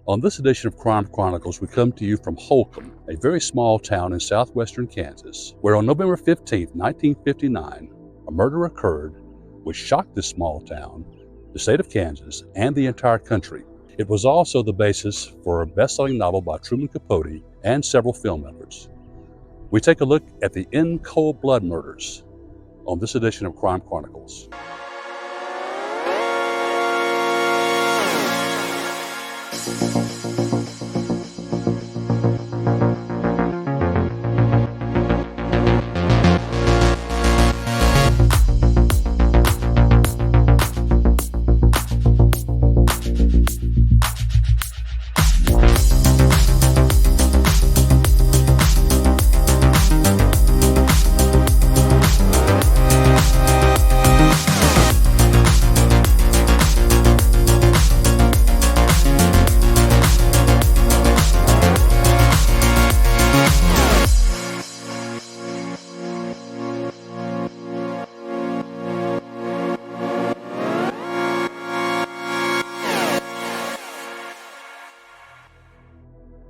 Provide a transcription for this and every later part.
On this edition of Crime Chronicles, we come to you from Holcomb, a very small town in southwestern Kansas, where on November 15, 1959, a murder occurred which shocked this small town, the state of Kansas, and the entire country. It was also the basis for a best-selling novel by Truman Capote and several film efforts. We take a look at the in cold blood murders on this edition of Crime Chronicles.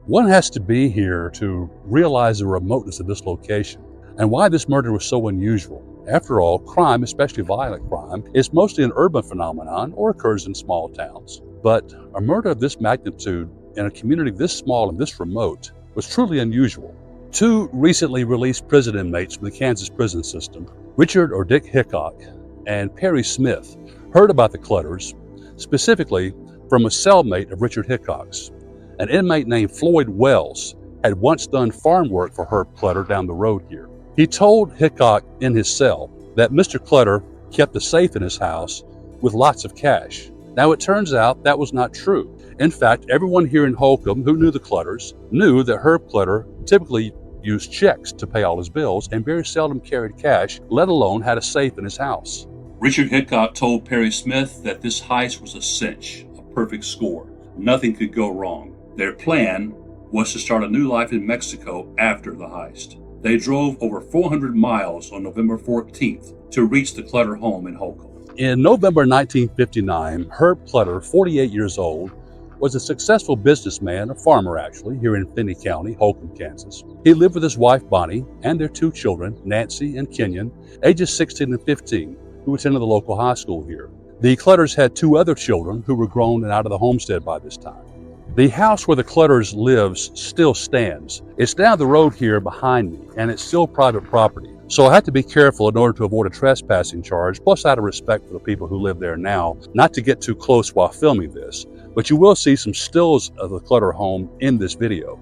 One has to be here to realize the remoteness of this location and why this murder was so unusual. After all, crime, especially violent crime, is mostly an urban phenomenon or occurs in small towns. But a murder of this magnitude in a community this small and this remote was truly unusual. Two recently released prison inmates from the Kansas prison system, Richard or Dick Hickok and Perry Smith, heard about the Clutters, specifically from a cellmate of Richard Hickok's. An inmate named Floyd Wells had once done farm work for Herb Clutter down the road here. He told Hickok in his cell that Mr. Clutter kept a safe in his house with lots of cash. Now it turns out that was not true. In fact, everyone here in Holcomb who knew the Clutters knew that Herb Clutter typically used checks to pay all his bills and very seldom carried cash, let alone had a safe in his house. Richard Hickok told Perry Smith that this heist was a cinch, a perfect score. Nothing could go wrong. Their plan was to start a new life in Mexico after the heist. They drove over 400 miles on November 14th to reach the Clutter home in Holcomb. In November 1959, Herb Clutter, 48 years old, was a successful businessman, a farmer actually, here in Finney County, Holcomb, Kansas. He lived with his wife Bonnie and their two children, Nancy and Kenyon, ages 16 and 15, who attended the local high school here. The Clutters had two other children who were grown and out of the homestead by this time. The house where the Clutters lives still stands. It's down the road here behind me, and it's still private property. So I had to be careful in order to avoid a trespassing charge, plus out of respect for the people who live there now, not to get too close while filming this. But you will see some stills of the Clutter home in this video.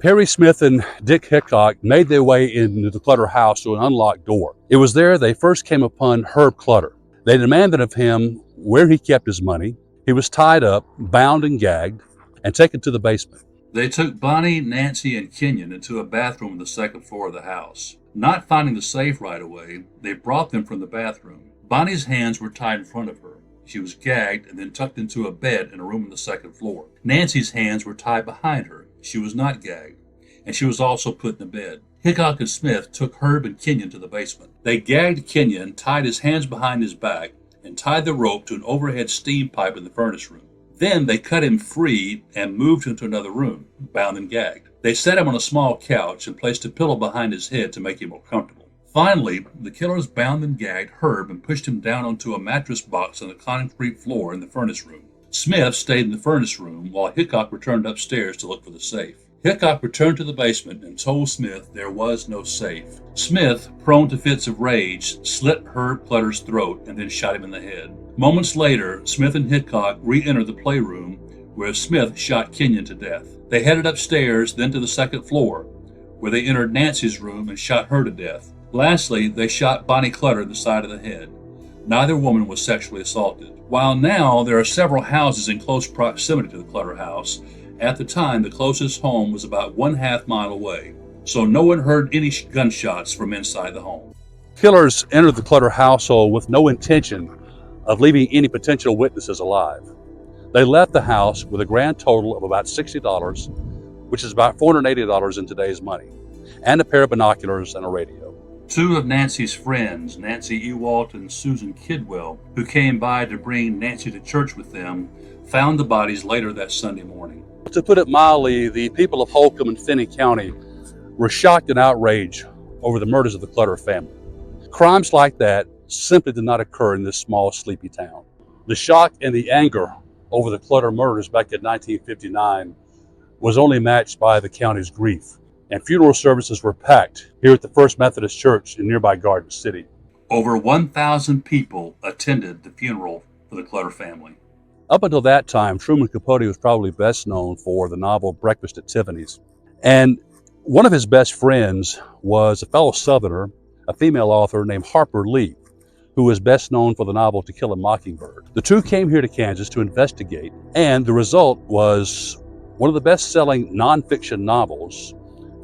Perry Smith and Dick Hickok made their way into the Clutter house through an unlocked door. It was there they first came upon Herb Clutter. They demanded of him where he kept his money. He was tied up, bound and gagged, and taken to the basement. They took Bonnie, Nancy, and Kenyon into a bathroom on the second floor of the house. Not finding the safe right away, they brought them from the bathroom. Bonnie's hands were tied in front of her. She was gagged and then tucked into a bed in a room on the second floor. Nancy's hands were tied behind her. She was not gagged, and she was also put in a bed. Hickok and Smith took Herb and Kenyon to the basement. They gagged Kenyon, tied his hands behind his back, and tied the rope to an overhead steam pipe in the furnace room. Then they cut him free and moved him to another room, bound and gagged. They set him on a small couch and placed a pillow behind his head to make him more comfortable. Finally, the killers bound and gagged Herb and pushed him down onto a mattress box on the concrete floor in the furnace room. Smith stayed in the furnace room while Hickok returned upstairs to look for the safe. Hickok returned to the basement and told Smith there was no safe. Smith, prone to fits of rage, slit Herb Clutter's throat and then shot him in the head. Moments later, Smith and Hickok re-entered the playroom where Smith shot Kenyon to death. They headed upstairs, then to the second floor, where they entered Nancy's room and shot her to death. Lastly, they shot Bonnie Clutter in the side of the head. Neither woman was sexually assaulted. While now there are several houses in close proximity to the Clutter house, at the time the closest home was about 1/2 mile away, so no one heard any gunshots from inside the home. Killers entered the Clutter household with no intention of leaving any potential witnesses alive. They left the house with a grand total of about $60, which is about $480 in today's money. and a pair of binoculars and a radio. Two of Nancy's friends, Nancy Ewalt and Susan Kidwell, who came by to bring Nancy to church with them, found the bodies later that Sunday morning. To put it mildly, the people of Holcomb and Finney County were shocked and outraged over the murders of the Clutter family. Crimes like that simply did not occur in this small, sleepy town. The shock and the anger over the Clutter murders back in 1959 was only matched by the county's grief, and funeral services were packed here at the First Methodist Church in nearby Garden City. Over 1,000 people attended the funeral for the Clutter family. Up until that time, Truman Capote was probably best known for the novel Breakfast at Tiffany's. And one of his best friends was a fellow Southerner, a female author named Harper Lee, who was best known for the novel To Kill a Mockingbird. The two came here to Kansas to investigate, and the result was one of the best-selling nonfiction novels,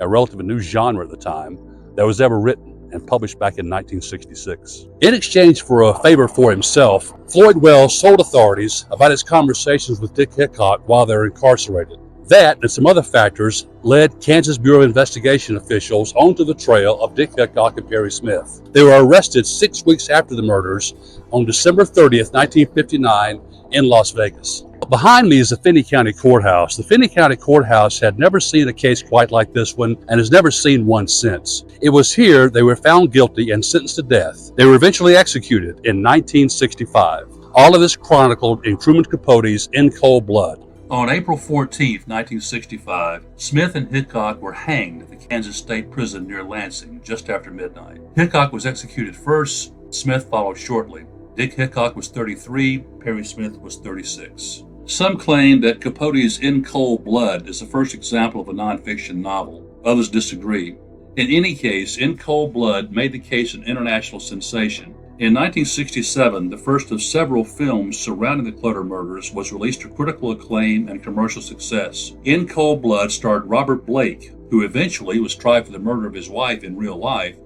a relatively new genre at the time, that was ever written and published back in 1966. In exchange for a favor for himself, Floyd Wells told authorities about his conversations with Dick Hickok while they were incarcerated. That and some other factors led Kansas Bureau of Investigation officials onto the trail of Dick Hickok and Perry Smith. They were arrested 6 weeks after the murders on December 30th, 1959 in Las Vegas. Behind me is the Finney County Courthouse. The Finney County Courthouse had never seen a case quite like this one and has never seen one since. It was here they were found guilty and sentenced to death. They were eventually executed in 1965. All of this chronicled in Truman Capote's In Cold Blood. On April 14, 1965, Smith and Hickok were hanged at the Kansas State Prison near Lansing just after midnight. Hickok was executed first, Smith followed shortly. Dick Hickok was 33, Perry Smith was 36. Some claim that Capote's In Cold Blood is the first example of a nonfiction novel. Others disagree. In any case, In Cold Blood made the case an international sensation. In 1967, the first of several films surrounding the Clutter murders was released to critical acclaim and commercial success. In Cold Blood starred Robert Blake, who eventually was tried for the murder of his wife in real life,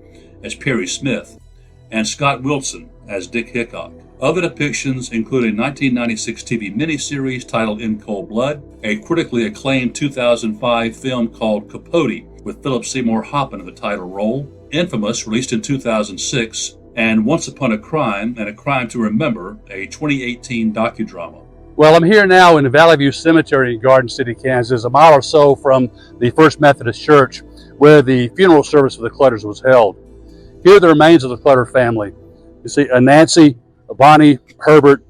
as Perry Smith, and Scott Wilson as Dick Hickok. Other depictions include a 1996 TV miniseries titled In Cold Blood, a critically acclaimed 2005 film called Capote with Philip Seymour Hoffman in the title role, Infamous, released in 2006, and Once Upon a Crime and a Crime to Remember, a 2018 docudrama. Well, I'm here now in the Valley View Cemetery in Garden City, Kansas, a mile or so from the First Methodist Church, where the funeral service for the Clutters was held. Here are the remains of the Clutter family. You see Nancy, Bonnie, Herbert,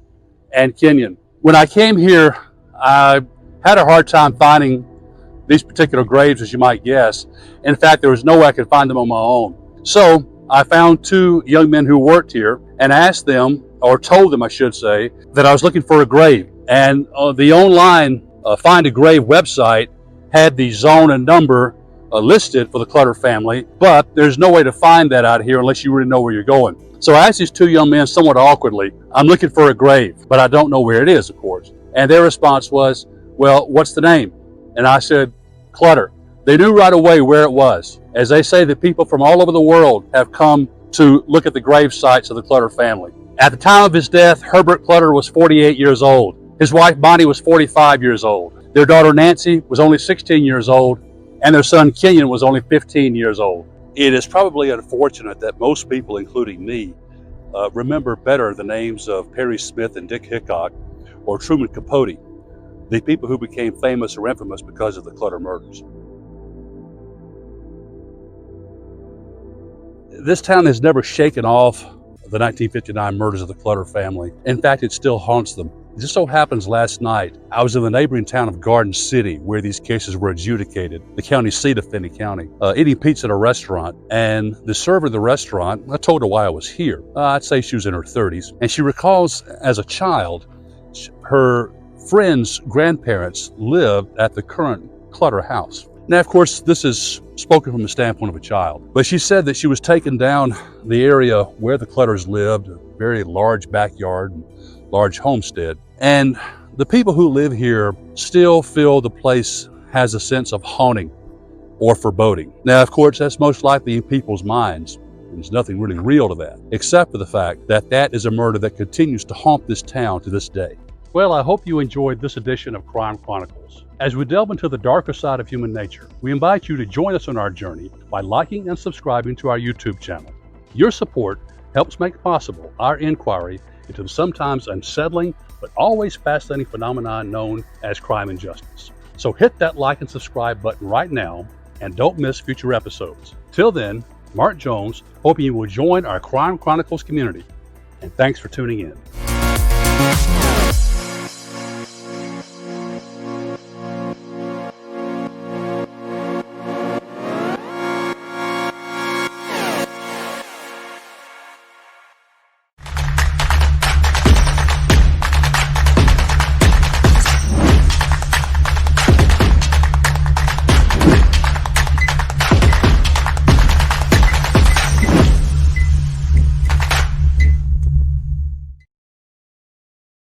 and Kenyon. When I came here, I had a hard time finding these particular graves, as you might guess. In fact, there was no way I could find them on my own. So I found two young men who worked here and asked them, or told them I should say, that I was looking for a grave. And the online Find a Grave website had the zone and number listed for the Clutter family, but there's no way to find that out here unless you really know where you're going. So I asked these two young men somewhat awkwardly, I'm looking for a grave, but I don't know where it is, of course. And their response was, well, what's the name? And I said, Clutter. They knew right away where it was. As they say, that people from all over the world have come to look at the grave sites of the Clutter family. At the time of his death, Herbert Clutter was 48 years old. His wife Bonnie was 45 years old. Their daughter Nancy was only 16 years old, and their son Kenyon was only 15 years old. It is probably unfortunate that most people, including me, remember better the names of Perry Smith and Dick Hickok or Truman Capote, the people who became famous or infamous because of the Clutter murders. This town has never shaken off the 1959 murders of the Clutter family. In fact, it still haunts them. It just so happens last night, I was in the neighboring town of Garden City, where these cases were adjudicated, the county seat of Finney County, eating pizza at a restaurant. And the server of the restaurant, I told her why I was here. I'd say she was in her 30s. And she recalls, as a child, her friend's grandparents lived at the current Clutter house. Now, of course, this is spoken from the standpoint of a child, but she said that she was taken down the area where the Clutters lived, a very large backyard, large homestead, and the people who live here still feel the place has a sense of haunting or foreboding. Now, of course, that's most likely in people's minds. There's nothing really real to that, except for the fact that that is a murder that continues to haunt this town to this day. Well, I hope you enjoyed this edition of Crime Chronicles. As we delve into the darker side of human nature, we invite you to join us on our journey by liking and subscribing to our YouTube channel. Your support helps make possible our inquiry into the sometimes unsettling but always fascinating phenomenon known as crime and justice. So hit that like and subscribe button right now and don't miss future episodes. Till then, Mark Jones, hoping you will join our Crime Chronicles community. And thanks for tuning in.